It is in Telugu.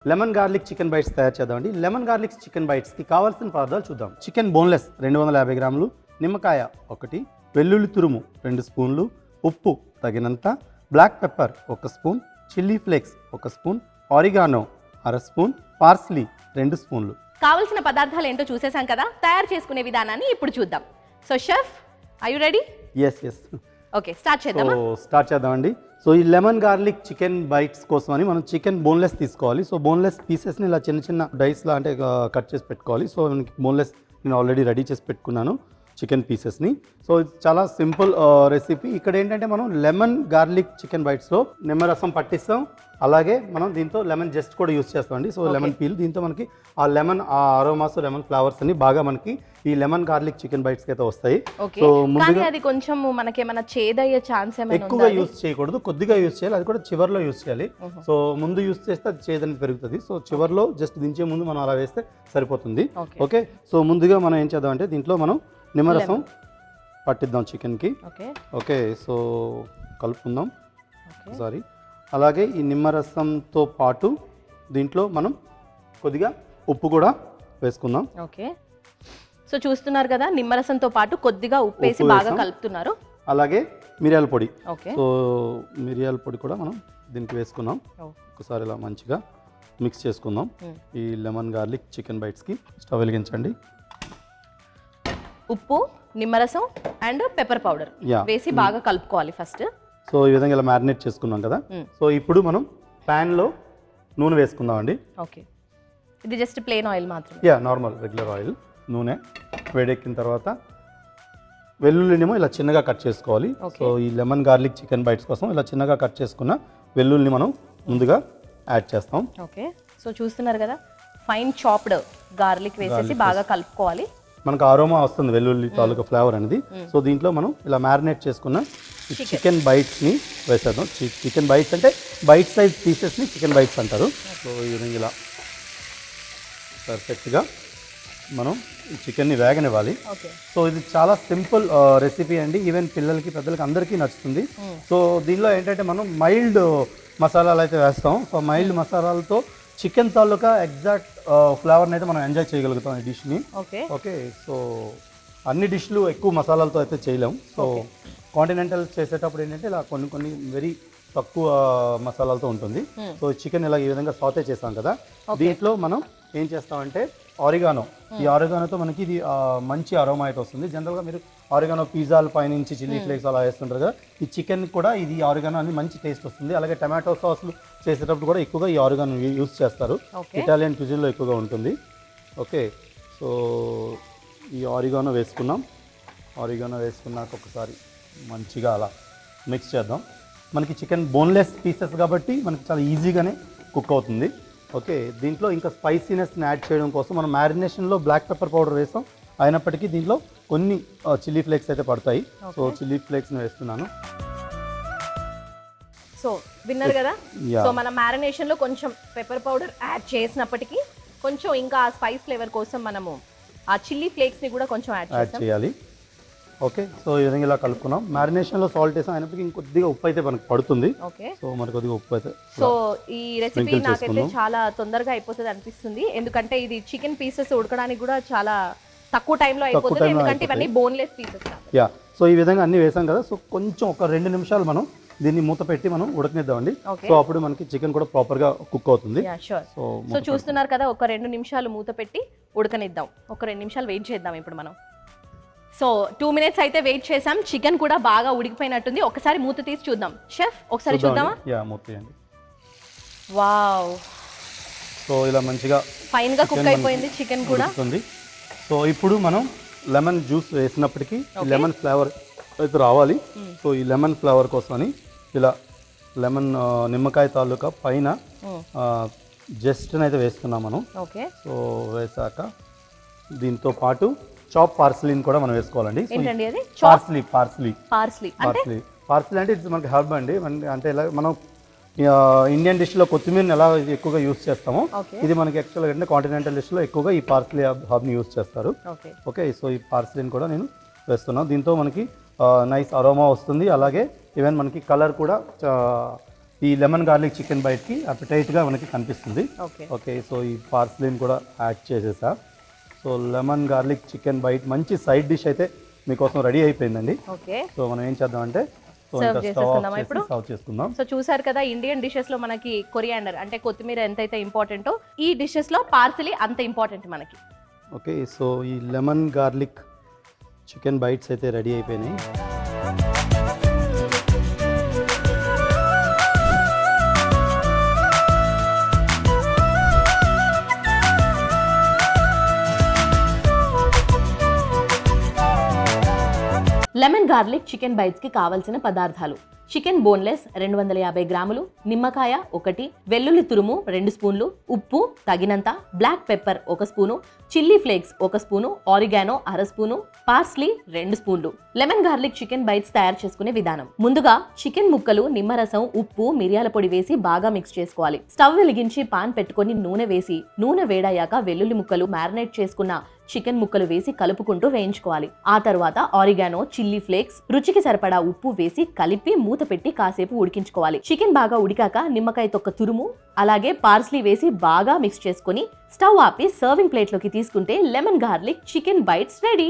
లెమన్ గార్లిక్ చికెన్ బైట్స్ తయారు చేద్దామండి. లెమన్ గార్లిక్ చికెన్ బైట్స్కి కావాల్సిన పదార్థాలు చూద్దాం. చికెన్ బోన్లెస్ 250 గ్రాములు, నిమ్మకాయ 1, వెల్లుల్లి తురుము 2 స్పూన్లు, ఉప్పు తగినంత, black pepper 1 spoon, chilli flakes 1 spoon, oregano 1/2 spoon, parsley 2 స్పూన్లు. కావాల్సిన పదార్థాలు ఏంటో చూసేసాం కదా, తయారు చేసుకునే విధానాన్ని ఇప్పుడు చూద్దాం. So chef, are you ready? Yes. Okay, start చేద్దామా? స్టార్ట్ చేద్దామండి. సో ఈ లెమన్ గార్లిక్ చికెన్ బైట్స్ కోసం అని మనం చికెన్ బోన్లెస్ తీసుకోవాలి. సో బోన్లెస్ పీసెస్ని ఇలా చిన్న చిన్న డైస్లా అంటే కట్ చేసి పెట్టుకోవాలి. సో మనకి బోన్లెస్ నేను ఆల్రెడీ రెడీ చేసి పెట్టుకున్నాను చికెన్ పీసెస్ని. సో ఇది చాలా సింపుల్ రెసిపీ. ఇక్కడ ఏంటంటే మనం లెమన్ గార్లిక్ చికెన్ బైట్స్లో నిమ్మరసం పట్టిస్తాం, అలాగే మనం దీంతో లెమన్ జస్ట్ కూడా యూస్ చేస్తామండి. సో లెమన్ పీల్, దీంతో మనకి ఆ లెమన్ ఆ అరోమాస్ లెమన్ ఫ్లేవర్స్ అన్ని బాగా మనకి ఈ లెమన్ గార్లిక్ చికెన్ బైట్స్కి అయితే వస్తాయి. సో ముందుగా అది కొంచెం మనకి ఏమైనా చేదయ్యే ఛాన్స్ ఏమైనా ఎక్కువగా యూస్ చేయకూడదు, కొద్దిగా యూస్ చేయాలి, అది కూడా చివర్లో యూస్ చేయాలి. సో ముందు యూస్ చేస్తే అది చేదని పెరుగుతుంది. సో చివర్లో జస్ట్ దించే ముందు మనం అలా వేస్తే సరిపోతుంది. ఓకే, సో ముందుగా మనం ఏం చేద్దాం అంటే దీంట్లో మనం నిమ్మరసం పట్టిద్దాం చికెన్కి. ఓకే, సో కలుపుకుందాం ఒకసారి. అలాగే ఈ నిమ్మరసంతో పాటు దీంట్లో మనం కొద్దిగా ఉప్పు కూడా వేసుకుందాం. ఓకే, సో చూస్తున్నారు కదా, నిమ్మరసంతో పాటు కొద్దిగా ఉప్పు వేసి బాగా కలుపుతున్నారు. అలాగే మిరియాల పొడి. ఓకే, సో మిరియాల పొడి కూడా మనం దీనికి వేసుకుందాం. ఒకసారి ఇలా మంచిగా మిక్స్ చేసుకుందాం ఈ లెమన్ గార్లిక్ చికెన్ బైట్స్కి. స్టవ్ వెలిగించండి. ఉప్పు, నిమ్మరసం అండ్ పెప్పర్ పౌడర్ వేసి బాగా కలుపుకోవాలి ఫస్ట్. సో ఈ విధంగా ఇలా మ్యారినేట్ చేసుకున్నాం కదా. సో ఇప్పుడు మనం ప్యాన్లో నూనె వేసుకుందాం అండి. ఓకే, ఇది జస్ట్ ప్లెయిన్ ఆయిల్ మాత్రం. Normal regular oil. నూనె వేడెక్కిన తర్వాత వెల్లుల్లినేమో ఇలా చిన్నగా కట్ చేసుకోవాలి. సో ఈ లెమన్ గార్లిక్ చికెన్ బైట్స్ కోసం ఇలా చిన్నగా కట్ చేసుకున్న వెల్లుల్లిని మనం ముందుగా యాడ్ చేస్తాం. ఓకే, సో చూస్తున్నారు కదా, ఫైన్ చాప్డ్ గార్లిక్ వేసేసి బాగా కలుపుకోవాలి. మనకు అరోమా వస్తుంది వెల్లుల్లి తాలూకా ఫ్లేవర్ అనేది. సో దీంట్లో మనం ఇలా మ్యారినేట్ చేసుకున్న చికెన్ బైట్స్ని వేసేద్దాం. చికెన్ బైట్స్ అంటే బైట్ సైజ్ పీసెస్ని చికెన్ బైట్స్ అంటారు. సో ఈ విధంగా ఇలా పర్ఫెక్ట్గా మనం ఈ చికెన్ని వేగనివ్వాలి. సో ఇది చాలా సింపుల్ రెసిపీ అండి. ఈవెన్ పిల్లలకి పెద్దలకి అందరికీ నచ్చుతుంది. సో దీనిలో ఏంటంటే మనం మైల్డ్ మసాలాలు అయితే వేస్తాం. సో మైల్డ్ మసాలాలతో చికెన్ తాలూకా ఎగ్జాక్ట్ ఫ్లేవర్ని అయితే మనం ఎంజాయ్ చేయగలుగుతాం ఈ డిష్ని. ఓకే, సో అన్ని డిష్లు ఎక్కువ మసాలాలతో అయితే చేయలేం. సో కాంటినెంటల్ చేసేటప్పుడు ఏంటంటే ఇలా కొన్ని వెరీ తక్కువ మసాలాలతో ఉంటుంది. సో చికెన్ ఇలా ఈ విధంగా సాటే చేస్తాం కదా, దీంట్లో మనం ఏం చేస్తామంటే ఆరిగానో. ఈ ఆరిగానోతో మనకి ఇది మంచి అరోమా అయితే వస్తుంది. జనరల్గా మీరు ఆరిగానో పిజ్జాల పైనుంచి చిల్లీ ఫ్లేక్స్ అలా వేస్తుంటారు కదా, ఈ చికెన్ కూడా ఇది ఆరిగానో అని మంచి టేస్ట్ వస్తుంది. అలాగే టమాటో సాస్లు చేసేటప్పుడు కూడా ఎక్కువగా ఈ ఆరిగానో యూస్ చేస్తారు. ఇటాలియన్ క్యూజిన్లో ఎక్కువగా ఉంటుంది. ఓకే, సో ఈ ఆరిగానో వేసుకున్నాం. ఆరిగానో వేసుకున్నాక ఒకసారి మంచిగా అలా మిక్స్ చేద్దాం. మనకి చికెన్ బోన్లెస్ పీసెస్ కాబట్టి మనకి చాలా ఈజీగానే కుక్ అవుతుంది. ఓకే, దీంట్లో ఇంకా స్పైసీనెస్ని యాడ్ చేయడం కోసం మనం మ్యారినేషన్లో బ్లాక్ పెప్పర్ పౌడర్ వేస్తాం. అయినప్పటికీ దీంట్లో కొన్ని చిల్లీ ఫ్లేక్స్ అయితే పడతాయి. సో చిల్లీ ఫ్లేక్స్ని వేస్తున్నాను. సో విన్నారు కదా, సో మన మ్యారినేషన్లో కొంచెం పెప్పర్ పౌడర్ యాడ్ చేసినప్పటికీ కొంచెం ఇంకా ఆ స్పైస్ ఫ్లేవర్ కోసం మనము ఆ చిల్లీ ఫ్లేక్స్ని కూడా కొంచెం యాడ్ చేయాలి. ఓకే, సో ఈ విధంగా ఇలా కలుపుకున్నాం. మ్యారినేషన్లో సాల్ట్ వేసాం, అయినప్పటికీ ఇంకొద్దిగా ఉప్పు అయితే మనకు పడుతుంది. సో మరి కొద్దిగా ఉప్పు అయితే. సో ఈ రెసిపీ నాకైతే చాలా తొందరగా అయిపోతుంది అనిపిస్తుంది, ఎందుకంటే ఇది చికెన్ పీసెస్ ఉడకడానికి కూడా చాలా తక్కువ టైంలో అయిపోతుంది, ఎందుకంటే ఇవన్నీ బోన్లెస్ పీసెస్. సో ఈ విధంగా అన్ని వేసాం కదా, సో కొంచెం ఒక 2 నిమిషాలు మనం దీన్ని మూత పెట్టి మనం ఉడకనిద్దామండి. సో అప్పుడు మనకి చికెన్ కూడా ప్రాపర్గా కుక్ అవుతుంది. సో చూస్తున్నారు కదా, ఒక 2 నిమిషాలు మూత పెట్టి ఉడకనిద్దాం. ఒక 2 నిమిషాలు వెయిట్ చేద్దాం ఇప్పుడు మనం. సో 2 మినిట్స్ అయితే వెయిట్ చేసాం. చికెన్ కూడా బాగా ఉడికిపోయినట్టుంది. ఒకసారి మూత తీసి చూద్దాం. షెఫ్ ఒకసారి చూద్దామా? మూత తీయండి. వావ్, సో ఇలా మంచిగా ఫైన్ గా కుక్ అయిపోయింది చికెన్ కూడా. సో ఇప్పుడు మనం లెమన్ జ్యూస్ వేసినప్పటికీ లెమన్ ఫ్లేవర్ అయితే రావాలి. సో ఈ లెమన్ ఫ్లేవర్ కోసమని ఇలా లెమన్ నిమ్మకాయ తాలూకా పైన జస్ట్ అయితే వేస్తున్నాం మనం. సో వేసాక దీంతో పాటు చాప్ పార్స్లీని కూడా మనం వేసుకోవాలండి. పార్స్లీ అంటే ఇది మనకి హర్బ్ అండి. అంటే ఇలా మనం ఇండియన్ డిష్లో కొత్తిమీరని ఎలా ఎక్కువగా యూస్ చేస్తామో, ఇది మనకి యాక్చువల్గా అంటే కాంటినెంటల్ డిష్లో ఎక్కువగా ఈ పార్స్లీ హర్బ్ని యూస్ చేస్తారు. ఓకే, సో ఈ పార్స్లీని కూడా నేను వేస్తున్నాను. దీంతో మనకి నైస్ అరోమా వస్తుంది. అలాగే ఈవెన్ మనకి కలర్ కూడా ఈ లెమన్ గార్లిక్ చికెన్ బైట్కి అపటైట్గా మనకి కనిపిస్తుంది. ఓకే ఓకే, సో ఈ పార్స్లీని కూడా యాడ్ చేసేసా. So lemon garlic chicken bite మంచి సైడ్ డిష్ అయితే మీకోసం రెడీ అయిపోయిందండి. ఓకే సో మనం ఏం చేద్దామంటే సో Serve ఇంకా స్టవ్ చేసేసుకుందామా ఆఫ్ ఇప్పుడు? చేసి సర్వ్ చేసుకుందాం. సో చూసారు కదా, ఇండియన్ డిషెస్ లో మనకి కొరియాండర్ అంటే కొత్తిమీర ఎంతైతే ఇంపార్టెంటో ఈ డిషెస్ లో పార్సిలీ అంత ఇంపార్టెంట్ మనకి. ఓకే, సో ఈ లెమన్ గార్లిక్ చికెన్ బైట్స్ అయితే రెడీ అయిపోయినాయి. లెమన్ గార్లిక్ చికెన్ బైట్స్ కి కావాల్సిన పదార్థాలు: చికెన్ బోన్లెస్ 250 గ్రాములు, నిమ్మకాయ 1, వెల్లుల్లి తురుము 2 స్పూన్లు, ఉప్పు తగినంత, black pepper 1 spoon, chilli flakes 1 spoon, oregano 1/2 spoon, parsley 2 స్పూన్లు. లెమన్ గార్లిక్ చికెన్ బైట్స్ తయారు చేసుకునే విధానం: ముందుగా చికెన్ ముక్కలు, నిమ్మరసం, ఉప్పు, మిరియాల పొడి వేసి బాగా మిక్స్ చేసుకోవాలి. స్టవ్ వెలిగించి పాన్ పెట్టుకొని నూనె వేసి, నూనె వేడయ్యాక వెల్లుల్లి ముక్కలు, మ్యారినేట్ చేసుకున్న చికెన్ ముక్కలు వేసి కలుపుకుంటూ వేయించుకోవాలి. ఆ తర్వాత ఆరిగానో, చిల్లీ ఫ్లేక్స్, రుచికి సరిపడా ఉప్పు వేసి కలిపి మూత పెట్టి కాసేపు ఉడికించుకోవాలి. చికెన్ బాగా ఉడికాక నిమ్మకాయ తొక్క తురుము అలాగే పార్స్లీ వేసి బాగా మిక్స్ చేసుకొని స్టవ్ ఆపి సర్వింగ్ ప్లేట్లోకి తీసుకుంటే lemon garlic chicken bites ready.